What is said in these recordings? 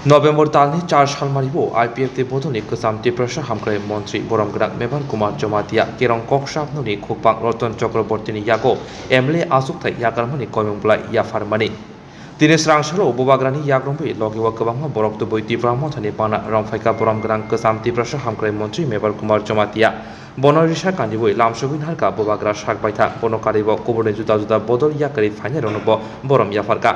नवेम्बर दालनि 4 सालमारिबो IPF बोधनि गोजाम त्रिपुरा हामग्राय मन्त्री बरमगोनां मेबार Kumar Jamatia carrom कक्साबनि खुकबां रतन चक्रवर्तीनि यागो MLA आजुकथाय यागारमनि कयमंब्लाय याफारमानि दिनै स्रांसालो बबाग्रानि याग्रमबै लगिवा गोबां बरक दुबै त्रिपुरा मथानि बाना रंफायका बरमगोनां गोजाम त्रिपुरा हामग्राय मन्त्री मेबार कुमार जमातिया बनरिसा कान्दिबै लामसुबिन हारका बबाग्रा साकबायथा बनकारिब कुबुरनि जुदा जुदा बदल याकारि फाइनारनब बरम याफारका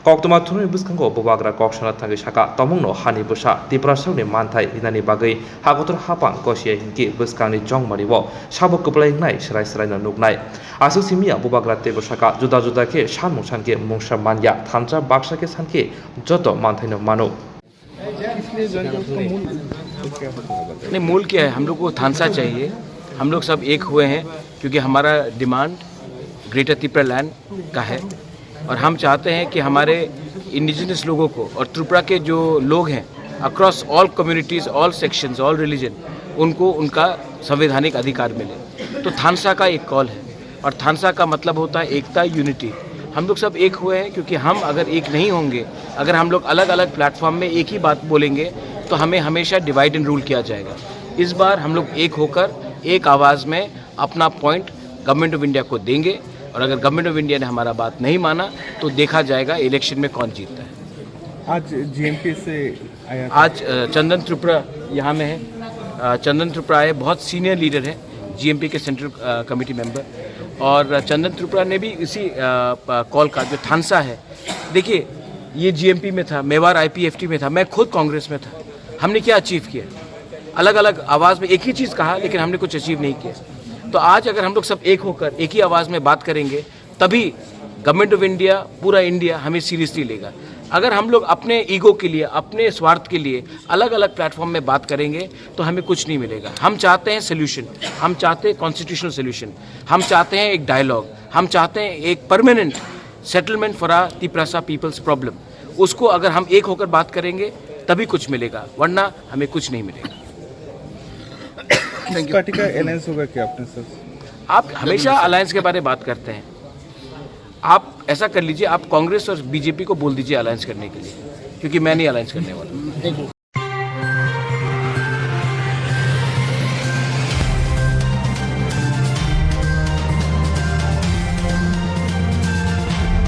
कक्तमा थुनि बुसखांगो बबाग्रा कक्सना थांगि साका तमंनो हानि बुसा त्रिपुरा सावनि मानथाय हिनानि बागै हागोतर हापां कसिया हिंकि बुसखांनि जंमारिब साबो कपलायनाय सराय सरायना नुगनाय आसु सिमिया बबाग्रा त्रिपुरा साका जुदा जुदा के सानमु सानके मुंसा मानया थानसा बाक्सा के सानके जत मानथायनो मानो नहीं, मूल क्या है, हम लोग को थानसा चाहिए। हम लोग सब एक हुए हैं क्योंकि हमारा डिमांड ग्रेटर त्रिपुरा लैंड का है और हम चाहते हैं कि हमारे इंडिजिनस लोगों को और त्रिपुरा के जो लोग हैं across all communities, all sections, all religion, उनको उनका संवैधानिक अधिकार मिले। तो थानसा का एक कॉल है और थानसा का मतलब होता है एकता, यूनिटी। हम लोग सब एक हुए हैं क्योंकि हम अगर एक नहीं होंगे, अगर हम लोग अलग अलग प्लेटफॉर्म में एक ही बात बोलेंगे तो हमें हमेशा डिवाइड एंड रूल किया जाएगा। इस बार हम लोग एक होकर एक आवाज़ में अपना पॉइंट गवर्नमेंट ऑफ इंडिया को देंगे और अगर गवर्नमेंट ऑफ इंडिया ने हमारा बात नहीं माना तो देखा जाएगा इलेक्शन में कौन जीतता है। आज जीएमपी से आया, आज चंदन त्रिपुरा यहाँ में है। चंदन त्रिपुरा आए, बहुत सीनियर लीडर हैं, जीएमपी के सेंट्रल कमेटी मेंबर, और चंदन त्रिपुरा ने भी इसी कॉल का जो थानसा है, देखिए ये जीएमपी में था, मेवार आईपीएफटी में था, मैं खुद कांग्रेस में था। हमने क्या अचीव किया? अलग अलग आवाज़ में एक ही चीज़ कहा लेकिन हमने कुछ अचीव नहीं किया। तो आज अगर हम लोग सब एक होकर एक ही आवाज़ में बात करेंगे तभी गवर्नमेंट ऑफ इंडिया, पूरा इंडिया हमें सीरियसली लेगा। अगर हम लोग अपने ईगो के लिए, अपने स्वार्थ के लिए अलग अलग प्लेटफॉर्म में बात करेंगे तो हमें कुछ नहीं मिलेगा। हम चाहते हैं सोल्यूशन, हम चाहते हैं कॉन्स्टिट्यूशनल सोल्यूशन, हम चाहते हैं एक डायलॉग, हम चाहते हैं एक permanent settlement for uh Tripura peoples problem. उसको अगर हम एक होकर बात करेंगे तभी कुछ मिलेगा, वरना हमें कुछ नहीं मिलेगा। पार्टी का अलायंस होगा क्या अपने सर? आप हमेशा अलायंस के बारे में बात करते हैं। आप ऐसा कर लीजिए, आप कांग्रेस और बीजेपी को बोल दीजिए अलायंस करने के लिए, क्योंकि मैं नहीं अलायंस करने वाला।